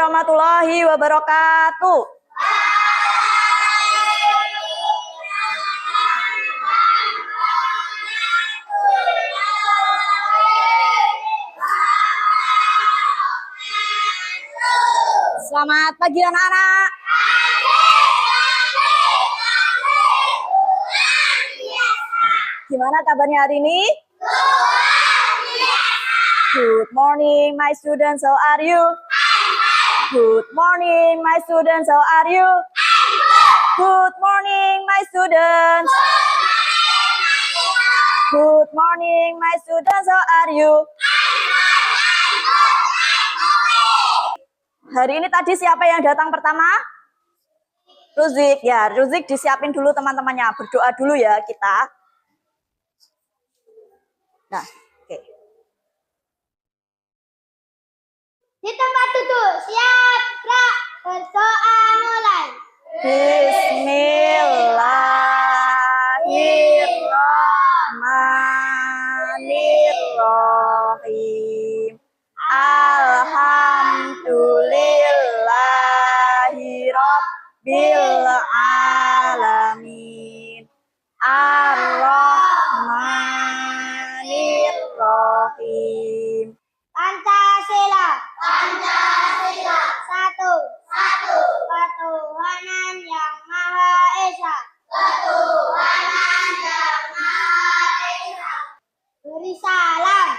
warahmatullahi wabarakatuh. Selamat pagi anak-anak. Gimana kabarnya hari ini? Good morning, my students. How are you? Good morning, my students. How are you? Good morning, my students. Good morning, my students. How are you? Hari ini tadi siapa yang datang pertama? Ruzik. Ya, Ruzik disiapin dulu teman-temannya. Berdoa dulu ya kita. Nah, oke. Di tempat duduk, siap, gerak, berdoa mulai. Bismillahirrahmanirrahim. Alhamdulillahirabbil alamin. Ar-Rahmanir-Rahim. Pancasila. Pancasila. Satu. Ketuhanan yang Maha Esa. Ketuhanan yang Maha Esa. Beri salam.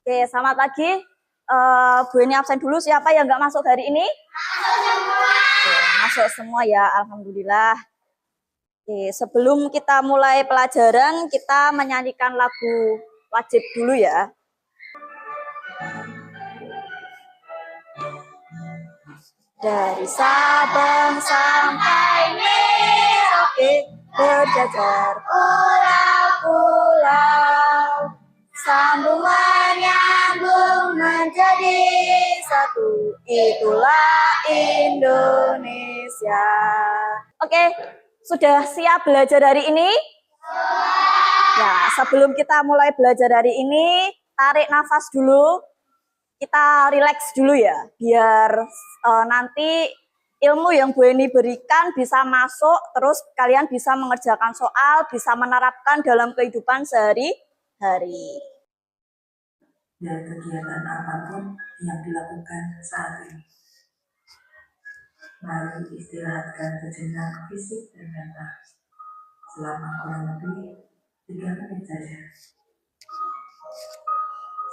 Oke, selamat pagi. Bu ini absen dulu. Siapa yang nggak masuk hari ini? Masuk semua. Oke, masuk semua ya, alhamdulillah. Oke, sebelum kita mulai pelajaran, kita menyanyikan lagu wajib dulu ya. Dari Sabang sampai Merauke, berjajar pulau-pulau, sambung menyambung menjadi satu, itulah Indonesia. Oke, sudah siap belajar hari ini? Ya, sebelum kita mulai belajar hari ini, tarik nafas dulu. Kita rileks dulu ya, biar nanti ilmu yang Bu Eni berikan bisa masuk, terus kalian bisa mengerjakan soal, bisa menerapkan dalam kehidupan sehari-hari. Dan kegiatan apapun yang dilakukan saat ini. Mari istirahatkan sejenak fisik dan mental selama kurang lebih 3 menit saja.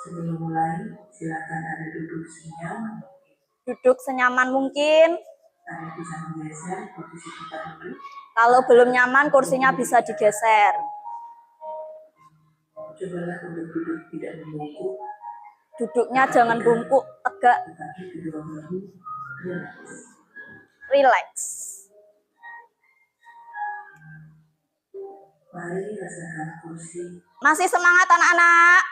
Sebelum mulai, silakan Anda duduk senyaman. Duduk senyaman mungkin. Anda bisa menggeser posisi tempat duduk. Kalau belum nyaman, kursinya bisa digeser. Cobalah untuk duduk tidak membungkuk. Duduknya jangan bungkuk, tegak. Tetapi kedua bahu rileks. Relax. Mari rasakan kursi. Masih semangat anak-anak?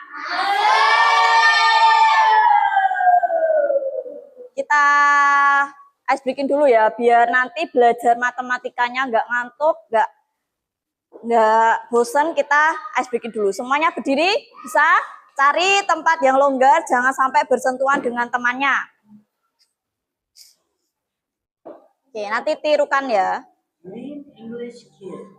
Kita ice breaking dulu ya, biar nanti belajar matematikanya nggak ngantuk, nggak bosan. Kita ice breaking dulu. Semuanya berdiri, bisa? Cari tempat yang longgar, jangan sampai bersentuhan dengan temannya. Oke, nanti tirukan ya. Green English Kids.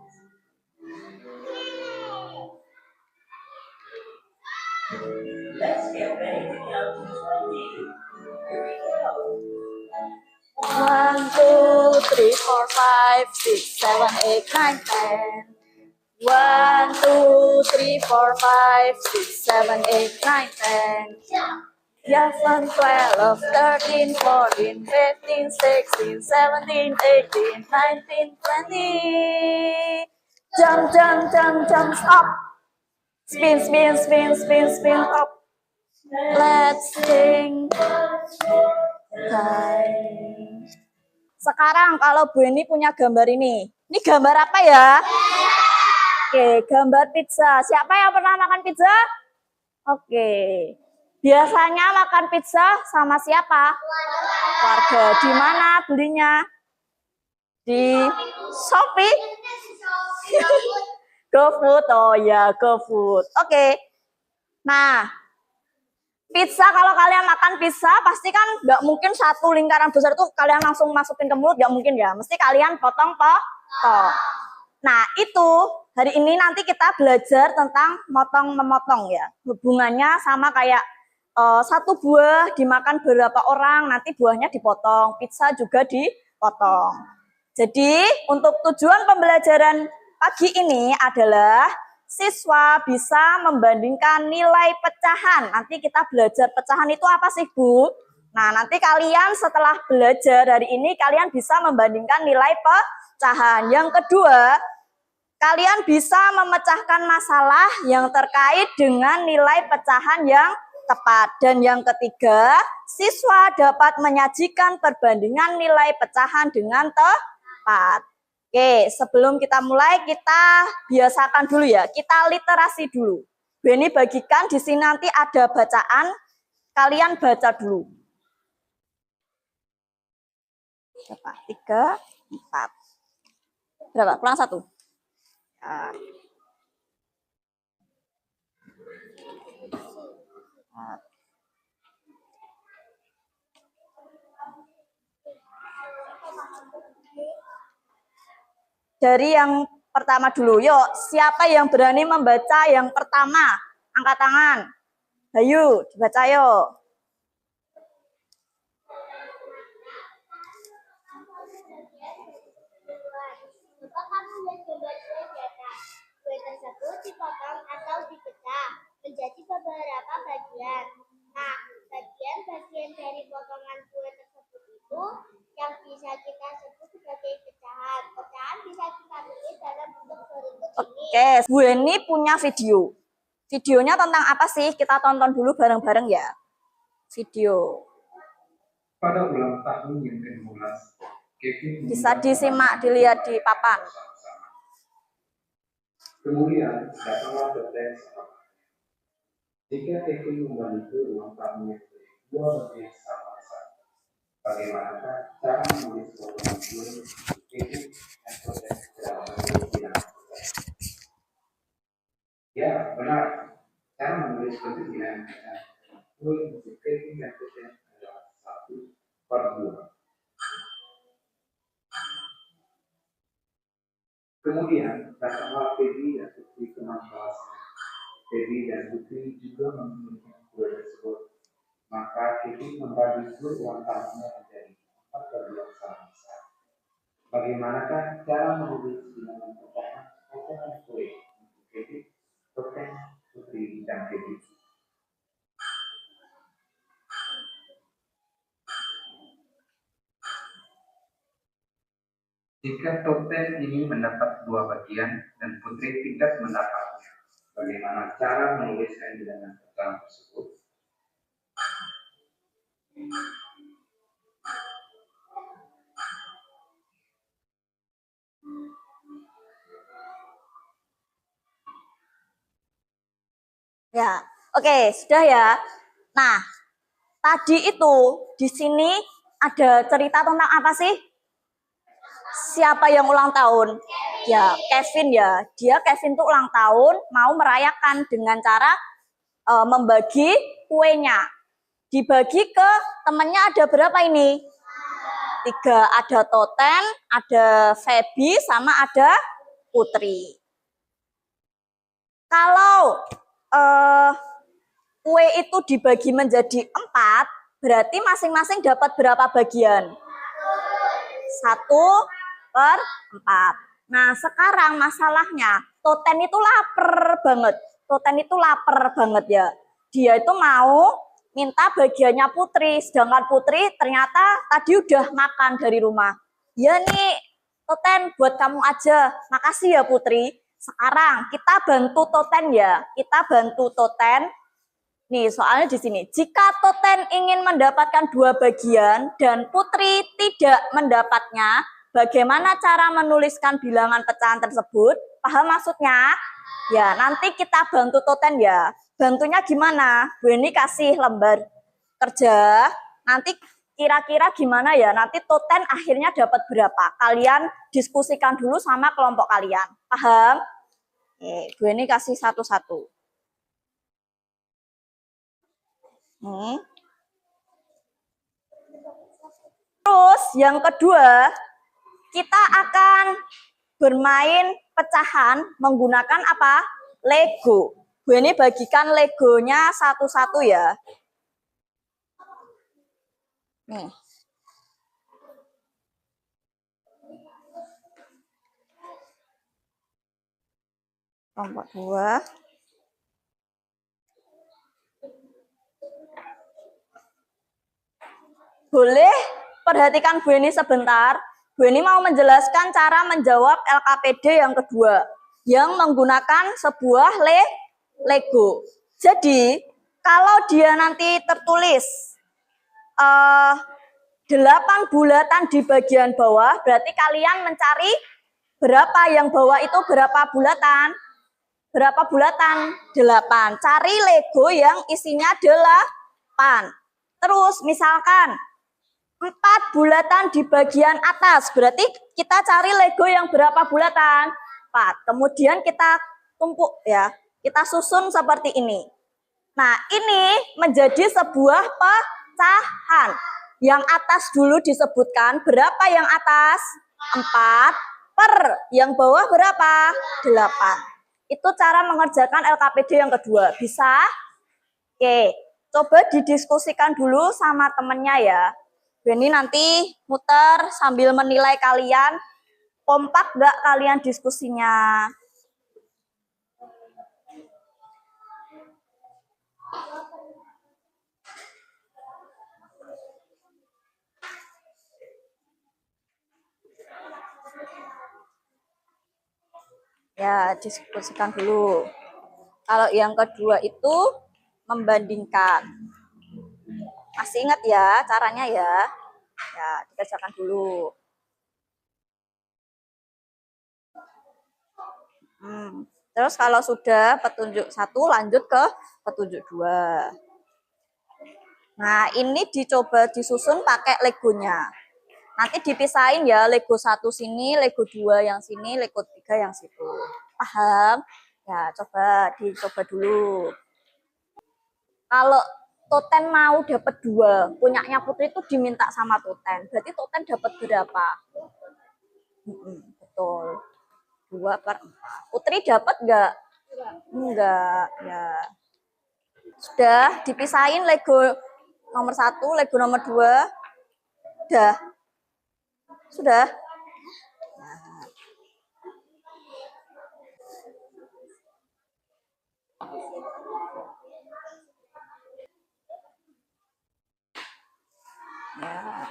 Let's get ready to count to 20. Here we go. 1, 2, 3, 4, 5, 6, 7, 8, 9, 10. 1, 2, 3, 4, 5, 6, 7, 8, 9, 10. 11, 12, 13, 14, 15, 16, 17, 18, 19, 20. Jump, jump, jump, jump, stop. Spin, spin, spin, spin, spin, stop. Let's sing. Time. Sekarang kalau Bu Eni punya gambar ini. Ini gambar apa ya? Oke, gambar pizza. Siapa yang pernah makan pizza? Oke. Biasanya makan pizza sama siapa? Keluarga. Di mana belinya? Di Shopee. GoFood, oh ya GoFood. Oke. Nah, pizza, kalau kalian makan pizza pasti kan nggak mungkin satu lingkaran besar itu kalian langsung masukin ke mulut, nggak mungkin ya. Mesti kalian potong-potong. Nah, itu hari ini nanti kita belajar tentang motong-memotong ya. Hubungannya sama kayak satu buah dimakan berapa orang, nanti buahnya dipotong. Pizza juga dipotong. Jadi, untuk tujuan pembelajaran pagi ini adalah siswa bisa membandingkan nilai pecahan. Nanti kita belajar pecahan itu apa sih, Bu? Nah, nanti kalian setelah belajar hari ini, kalian bisa membandingkan nilai pecahan. Yang kedua, kalian bisa memecahkan masalah yang terkait dengan nilai pecahan yang tepat. Dan yang ketiga, siswa dapat menyajikan perbandingan nilai pecahan dengan tepat. Oke, sebelum kita mulai, kita biasakan dulu ya. Kita literasi dulu. Beni bagikan, di sini nanti ada bacaan. Kalian baca dulu. Berapa? 3, 4. Berapa? Kurang 1. Dari yang pertama dulu, yuk. Siapa yang berani membaca yang pertama? Angkat tangan. Ayo, dibaca yuk. Coba kamu mencoba dua data. Kue tersebut dipotong atau dipecah menjadi beberapa bagian. Nah, bagian-bagian dari potongan kue tersebut itu yang bisa kita sebut sebagai pecahan. Pecahan bisa kita tulis dalam bentuk berikut ini. Oke, Bu Eni punya video. Videonya tentang apa sih? Kita tonton dulu bareng-bareng ya. Video. Pada ulang tahun yang ke-15, Kevin Bisa disimak, dilihat di papan. kemudian datanglah Toten sama. Jika Kevin membantu ulang tahun yang kedua bagian sama-sama, bagaimanakah cara menulis potongan kue Kevin dan Toten dalam bentuk bilangan? Ya, benar. Cara menulis bentuk bilangan kue untuk Kevin dan Toten adalah 1/2. Kemudian datanglah Feby dan Putri ke kelasnya. Feby dan Putri juga menginginkan kue tersebut. Maka Feby membagi kue ulang tahunnya menjadi 4 bagian sama. Bagaimanakah cara menulis bilangan potongan kue untuk Feby, Toten, Putri, dan Feby? Jika Toten ini mendapat 2 bagian dan Putri tidak mendapatnya, bagaimana cara menuliskan bilangan potongan tersebut? Ya, oke, sudah ya. Nah, tadi itu di sini ada cerita tentang apa sih? Siapa yang ulang tahun? Ya, Kevin ya. Kevin tuh ulang tahun, mau merayakan dengan cara membagi kuenya. Dibagi ke temannya ada berapa ini? 3. Ada Toten, ada Feby, sama ada Putri. Kalau kue itu dibagi menjadi 4, berarti masing-masing dapat berapa bagian? 1/4. Nah, sekarang masalahnya Toten itu lapar banget. Toten itu lapar banget ya. Dia itu mau minta bagiannya Putri, sedangkan Putri ternyata tadi udah makan dari rumah. Ya nih, Toten buat kamu aja. Makasih ya Putri. Sekarang kita bantu Toten ya. Kita bantu Toten. Nih, soalnya di sini. Jika Toten ingin mendapatkan 2 bagian dan Putri tidak mendapatnya, bagaimana cara menuliskan bilangan pecahan tersebut? Paham maksudnya? Ya, nanti kita bantu Toten ya. Bantunya gimana? Bu ini kasih lembar kerja. Nanti kira-kira gimana ya? Nanti Toten akhirnya dapat berapa? Kalian diskusikan dulu sama kelompok kalian. Paham? Bu ini kasih satu-satu. Terus yang kedua, kita akan bermain pecahan menggunakan apa? Lego. Bu ini bagikan Legonya satu-satu ya. Nih. Kelompok 2. Boleh perhatikan Bu ini sebentar. Bu ini mau menjelaskan cara menjawab LKPD yang kedua yang menggunakan sebuah Lego. Jadi, kalau dia nanti tertulis 8 bulatan di bagian bawah, berarti kalian mencari berapa yang bawah itu berapa bulatan? Berapa bulatan? 8. Cari Lego yang isinya 8. Terus misalkan 4 bulatan di bagian atas, berarti kita cari Lego yang berapa bulatan? 4. Kemudian kita tumpuk ya, kita susun seperti ini. Nah, ini menjadi sebuah pecahan. Yang atas dulu disebutkan, berapa yang atas? 4 per yang bawah berapa? 8. Itu cara mengerjakan LKPD yang kedua. Bisa? Oke, coba didiskusikan dulu sama temennya ya. Ini nanti muter sambil menilai kalian, kompak nggak kalian diskusinya. Ya, diskusikan dulu. Kalau yang kedua itu membandingkan. Masih ingat ya caranya ya? Ya, dikerjakan dulu. Terus kalau sudah petunjuk 1 lanjut ke petunjuk 2. Nah, ini dicoba disusun pakai Legonya. Nanti dipisahin ya, Lego 1 sini, Lego 2 yang sini, Lego 3 yang situ. Paham? Ya, dicoba dulu. Kalau Toten mau dapat 2, punyanya Putri itu diminta sama Toten. Berarti Toten dapat berapa? Betul. 2 per 4. Putri dapat nggak? Enggak. Ya. Sudah dipisahin Lego nomor 1, Lego nomor 2. Sudah. Ya.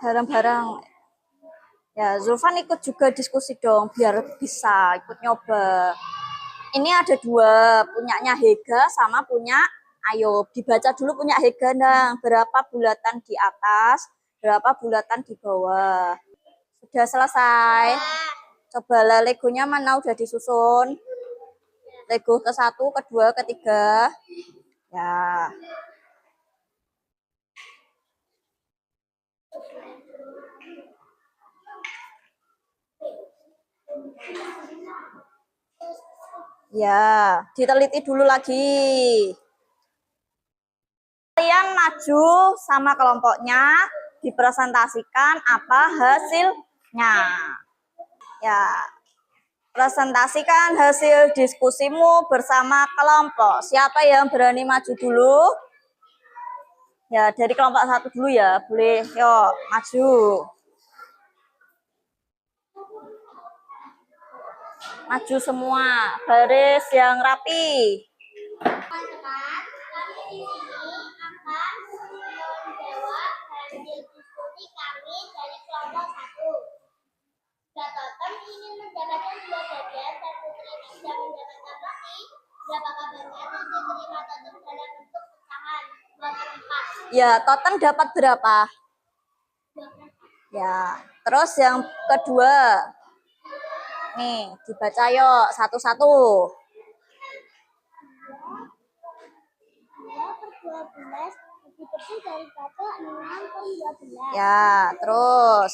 Bareng-bareng. Ya, Zulfan ikut juga diskusi dong, biar bisa ikut nyoba. Ini ada 2, punyanya Hega sama punya Ayub. Dibaca dulu punya Hega, nah, berapa bulatan di atas, berapa bulatan di bawah. Sudah selesai. Coba Legonya mana udah disusun. Lego ke-1, ke-2, ke-3. Ya. Ya, diteliti dulu lagi. Kalian maju sama kelompoknya, dipresentasikan apa hasilnya. Ya, presentasikan hasil diskusimu bersama kelompok. Siapa yang berani maju dulu? Ya, dari kelompok 1 dulu ya, boleh. Yuk, maju. Maju semua, baris yang rapi. Teman-teman, kami di sini akan menjawab hasil diskusi kami dari kelompok 1. Totem ingin mendapatkan 2 bagian dan Putri tidak mendapatkan roti. Berapakah bagian yang diterima Totem dalam bentuk pecahan 2/4? Ya, Totem dapat berapa? 2/4. Ya, terus yang kedua. Nih, dibaca yuk satu-satu. 2/12 lebih kecil daripada 6/12. Ya, terus.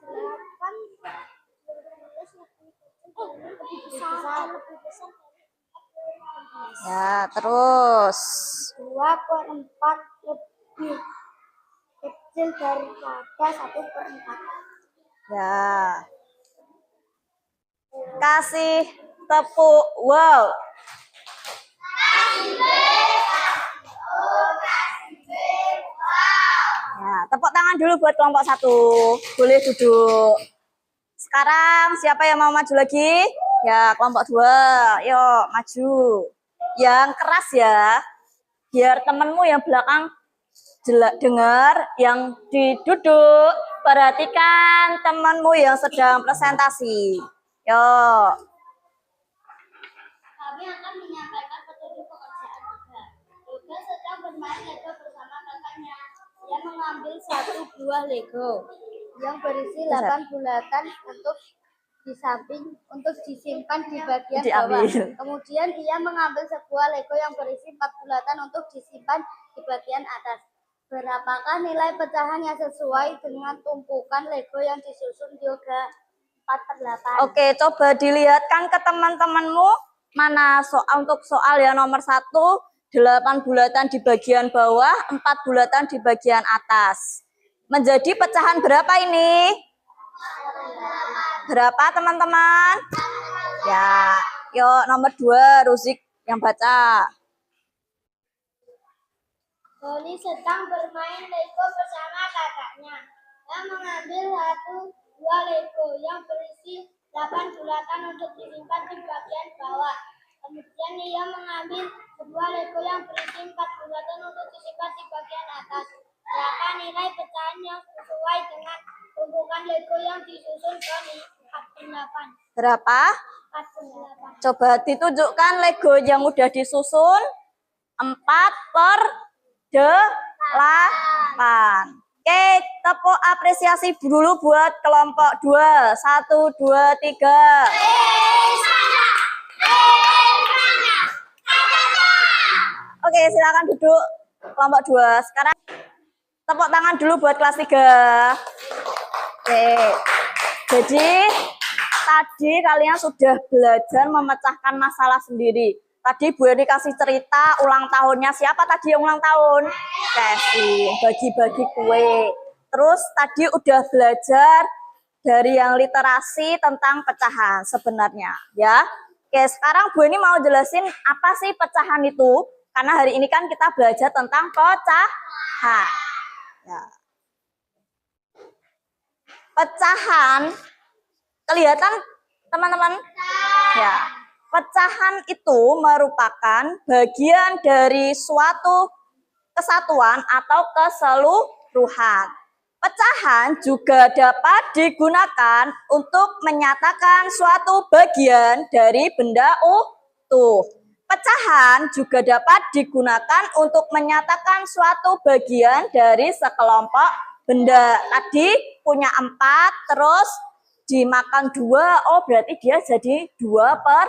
8/12 lebih besar dari 4/12. Ya, terus. 2/4 lebih kecil daripada 1/4. Ya. Kasih tepuk wow. Ya, tepuk tangan dulu buat kelompok 1. Boleh duduk. Sekarang siapa yang mau maju lagi? Ya, kelompok 2. Yuk, maju. Yang keras ya. Biar temenmu yang belakang dengar, yang duduk perhatikan temanmu yang sedang presentasi. Yuk. Kami akan menyampaikan petunjuk pekerjaan Yoga. Yoga sedang bermain Lego bersama kakaknya. Dia mengambil satu buah Lego yang berisi 8 bulatan untuk disimpan di bagian bawah. Kemudian dia mengambil sebuah Lego yang berisi 4 bulatan untuk disimpan di bagian atas. Berapakah nilai pecahan yang sesuai dengan tumpukan Lego yang disusun Yoga? 4/8. Oke, coba dilihatkan ke teman-temanmu mana untuk soal yang nomor 1, 8 bulatan di bagian bawah, 4 bulatan di bagian atas. Menjadi pecahan berapa ini? Berapa teman-teman? Ya, yuk nomor 2, Ruzik yang baca. Doni sedang bermain Lego bersama kakaknya. Dia mengambil buah Lego yang berisi 8 bulatan untuk disimpan di bagian bawah. Kemudian ia mengambil sebuah Lego yang berisi 4 bulatan untuk disimpan di bagian atas. Berapa nilai pecahan yang sesuai dengan tumpukan Lego yang disusun Doni? 4/8. Berapa? 4/8. Coba ditunjukkan Lego yang udah disusun. 4/8. Oke, tepuk apresiasi dulu buat kelompok 2. 1, 2, 3. Oke, silakan duduk kelompok 2. Sekarang tepuk tangan dulu buat kelas 3. Oke. Jadi tadi kalian sudah belajar memecahkan masalah sendiri. Tadi Bu Eni kasih cerita ulang tahunnya siapa tadi yang ulang tahun? Kevin, bagi-bagi kue. Terus tadi udah belajar dari yang literasi tentang pecahan sebenarnya, ya. Oke, sekarang Bu Eni mau jelasin apa sih pecahan itu? Karena hari ini kan kita belajar tentang pecahan. Ya. Pecahan, kelihatan teman-teman? Ya. Pecahan itu merupakan bagian dari suatu kesatuan atau keseluruhan. Pecahan juga dapat digunakan untuk menyatakan suatu bagian dari benda utuh. Pecahan juga dapat digunakan untuk menyatakan suatu bagian dari sekelompok benda. Tadi punya 4, terus dimakan 2, oh berarti dia jadi 2/4.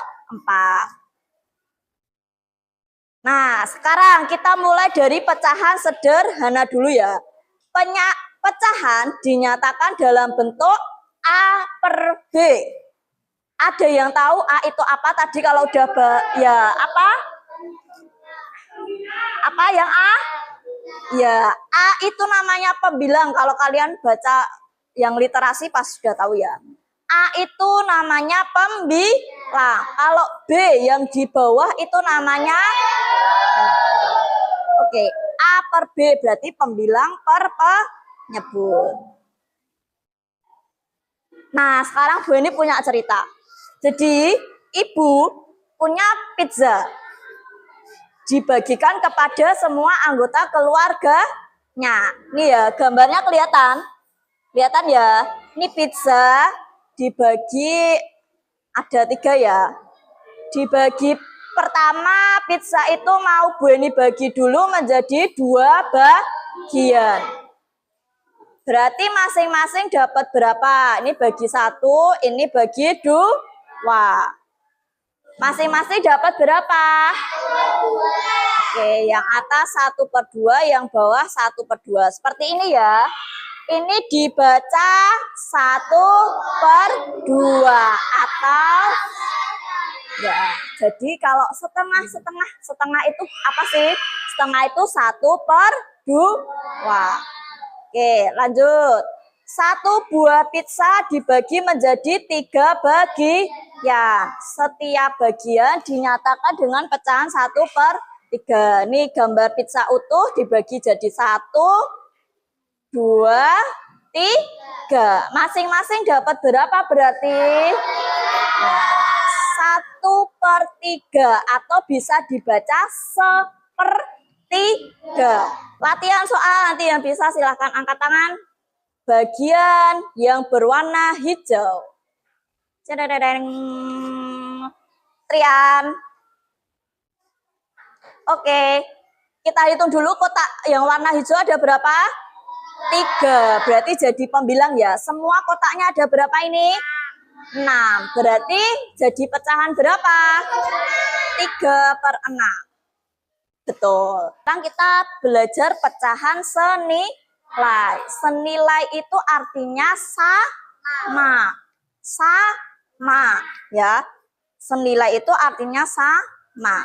Nah, sekarang kita mulai dari pecahan sederhana dulu ya. Pecahan dinyatakan dalam bentuk A/B. Ada yang tahu A itu apa tadi kalau udah ya apa? Apa yang A? Ya, A itu namanya pembilang. Kalau kalian baca yang literasi pas sudah tahu ya. A itu namanya pembilang. Kalau B yang di bawah itu namanya oke, A/B berarti pembilang per penyebut. Nah, sekarang Bu Eni punya cerita. Jadi, ibu punya pizza. Dibagikan kepada semua anggota keluarganya. Nih ya, gambarnya kelihatan. Kelihatan ya. Ini pizza dibagi ada 3 ya. Dibagi pertama pizza itu mau Bu Eni bagi dulu menjadi 2 bagian. Berarti masing-masing dapat berapa? Ini bagi 1, ini bagi 2. Masing-masing dapat berapa? Oke, yang atas 1/2, yang bawah 1/2. Seperti ini ya. Ini dibaca 1/2 atau ya. Jadi kalau setengah itu apa sih? Setengah itu 1/2. Oke, lanjut. 1 buah pizza dibagi menjadi 3 bagian. Setiap bagian dinyatakan dengan pecahan 1/3. Ini gambar pizza utuh dibagi jadi 1, 2, 3. Masing-masing dapat berapa berarti? Nah, 1/3 atau bisa dibaca 1/3. Latihan soal nanti yang bisa silahkan angkat tangan. Bagian yang berwarna hijau. Trian. Oke, kita hitung dulu kotak yang warna hijau ada berapa? 3. Berarti jadi pembilang ya. Semua kotaknya ada berapa ini? 6. Berarti jadi pecahan berapa? 3/6. Betul. Sekarang kita belajar pecahan senilai. Senilai itu artinya sama. Sama, ya. Senilai itu artinya sama.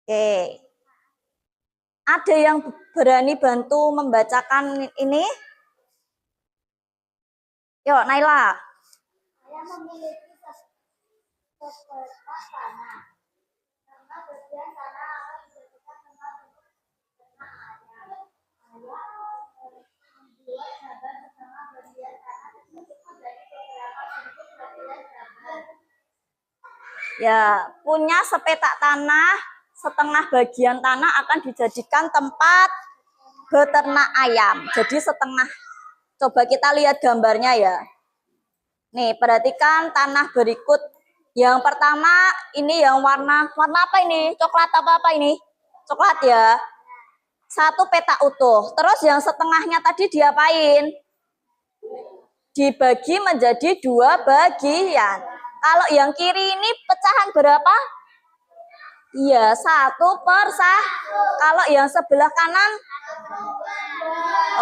Oke. Ada yang berani bantu membacakan ini? Yuk, Naila. Saya memiliki sepetak tanah. Karena bagian tanah akan dijadikan tempat untuk beternak ayam. Membuat gambar bersama bagian tanah tersebut menjadi beberapa bentuk bagian gambar. Ya, punya sepetak tanah, setengah bagian tanah akan dijadikan tempat beternak ayam. Jadi setengah. Coba kita lihat gambarnya ya. Nih, perhatikan tanah berikut. Yang pertama ini yang warna apa ini? Coklat apa ini? Coklat ya. 1 petak utuh. Terus yang setengahnya tadi diapain? Dibagi menjadi 2 bagian. Kalau yang kiri ini pecahan berapa? Iya, 1/1. Kalau yang sebelah kanan?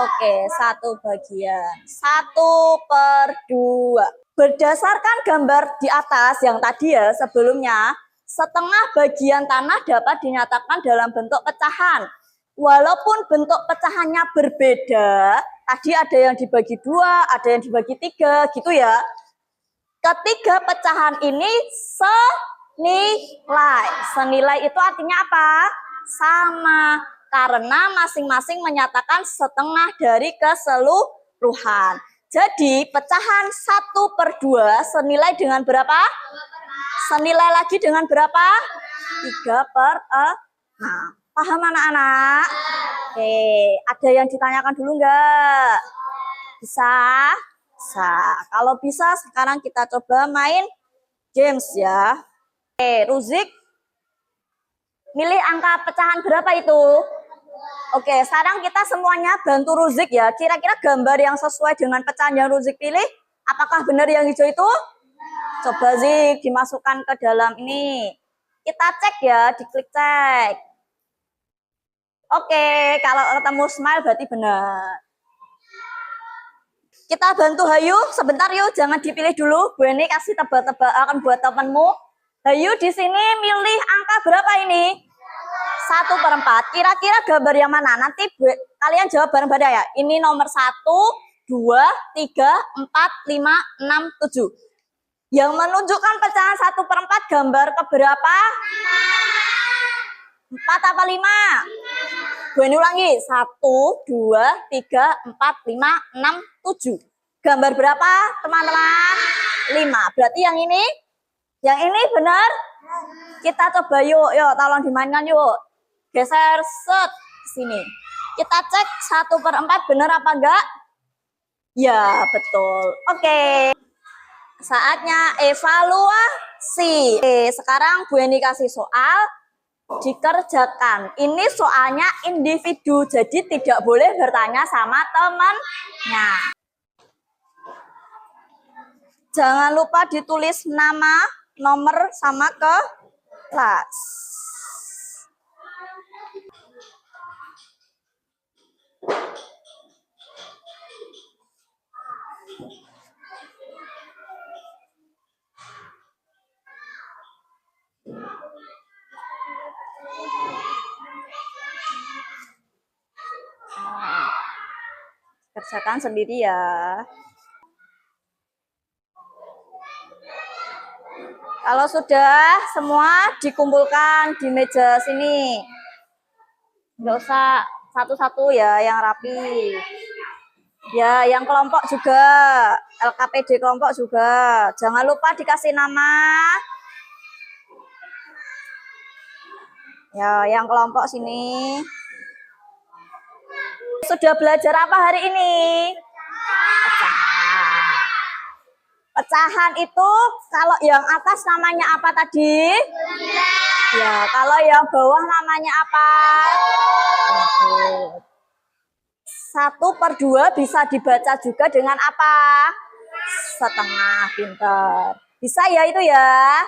Oke, 1 bagian. 1/2. Berdasarkan gambar di atas yang tadi ya sebelumnya, setengah bagian tanah dapat dinyatakan dalam bentuk pecahan. Walaupun bentuk pecahannya berbeda, tadi ada yang dibagi 2, ada yang dibagi 3, gitu ya. Ketiga pecahan ini senilai. Senilai itu artinya apa? Sama. Karena masing-masing menyatakan setengah dari keseluruhan. Jadi pecahan 1/2 senilai dengan berapa? Senilai lagi dengan berapa? 3/6. Paham anak-anak? Oke, ada yang ditanyakan dulu enggak? Bisa? Bisa. Kalau bisa sekarang kita coba main games ya. Oke, Ruzik. Milih angka pecahan berapa itu? Oke, sekarang kita semuanya bantu Ruzik ya. Kira-kira gambar yang sesuai dengan pecahan yang Ruzik pilih, apakah benar yang hijau itu? Coba Zik dimasukkan ke dalam ini. Kita cek ya, diklik cek. Oke, kalau ketemu smile berarti benar. Kita bantu Hayu sebentar yuk, jangan dipilih dulu. Bu Eni kasih tebak-tebakan buat temanmu. Hayu di sini milih angka berapa ini? 1/4. Kira-kira gambar yang mana? Nanti kalian jawab bareng-bareng ya. Ini nomor 1, 2, 3, 4, 5, 6, 7. Yang menunjukkan pecahan 1/4 gambar keberapa? 4 apa 5? Gue ulangi. 1, 2, 3, 4, 5, 6, 7. Gambar berapa teman-teman? 5. Berarti yang ini? Yang ini benar? Kita coba yuk. Yuk tolong dimainkan yuk. Geser set sini. Kita cek 1/4 benar apa enggak? Ya, betul. Oke. Saatnya evaluasi. Oke, sekarang Bu Eni kasih soal. dikerjakan. Ini soalnya individu, jadi tidak boleh bertanya sama temannya. Jangan lupa ditulis nama, nomor, sama kelas. Kerjakan sendiri ya. Kalau sudah semua dikumpulkan di meja sini. Nggak usah satu-satu ya, yang rapi. Ya, yang kelompok juga. LKPD kelompok juga. Jangan lupa dikasih nama. Ya, yang kelompok sini. Sudah belajar apa hari ini? Pecahan. Pecahan itu kalau yang atas namanya apa tadi? Ya, kalau yang bawah namanya apa? 1/2 bisa dibaca juga dengan apa? Setengah, pinter. Bisa ya itu ya?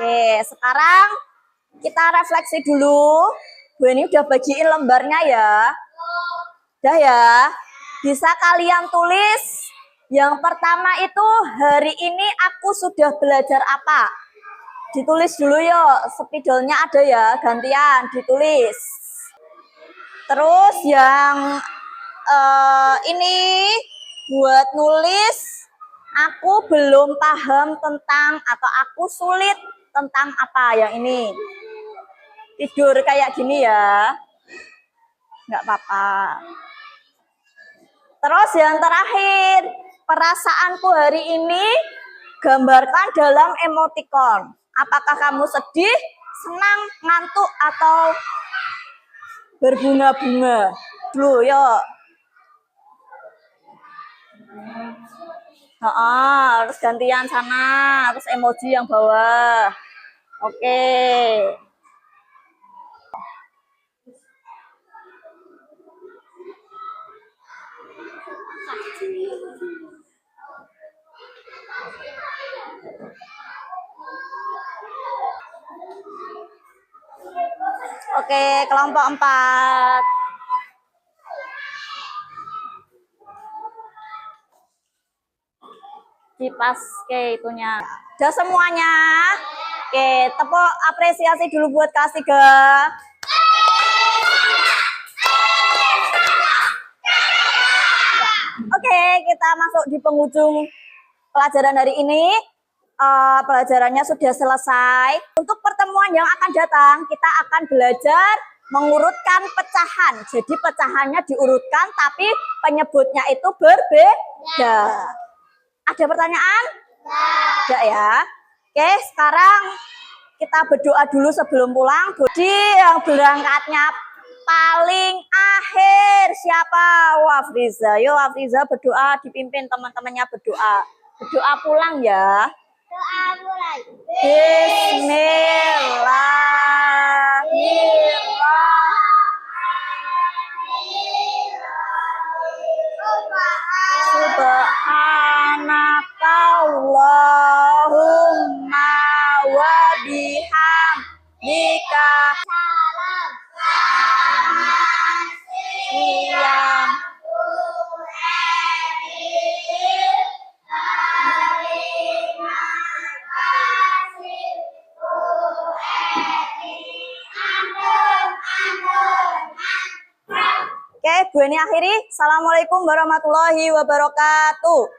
Oke, sekarang kita refleksi dulu. Bu ini udah bagiin lembarnya ya. Udah ya, bisa kalian tulis. Yang pertama itu hari ini aku sudah belajar apa? Ditulis dulu yuk, spidolnya ada ya, gantian ditulis. Terus yang ini buat nulis, aku belum paham tentang atau aku sulit tentang apa yang ini. Tidur kayak gini ya, nggak apa-apa. Terus yang terakhir, perasaanku hari ini gambarkan dalam emoticon. Apakah kamu sedih, senang, ngantuk, atau berbunga-bunga? Dulu yuk. Terus gantian sana, terus emoji yang bawah. Oke. Oke, kelompok 4. Kipas ke itunya. Udah semuanya. Oke, tepuk apresiasi dulu buat kelas 3. Oke, kita masuk di penghujung pelajaran hari ini. Pelajarannya sudah selesai. Untuk pertemuan yang akan datang, kita akan belajar mengurutkan pecahan. Jadi pecahannya diurutkan, tapi penyebutnya itu berbeda. Ada pertanyaan? Tidak ya. Oke, sekarang kita berdoa dulu sebelum pulang. Jadi yang berangkatnya paling akhir siapa? Wafriza. Yo Wafriza berdoa, dipimpin teman-temannya berdoa. Berdoa pulang ya. Doa mulai. Subhanaka Allahumma wa bihamdika. Salam. Siang. Oke, Bu Eni akhiri. Assalamualaikum warahmatullahi wabarakatuh.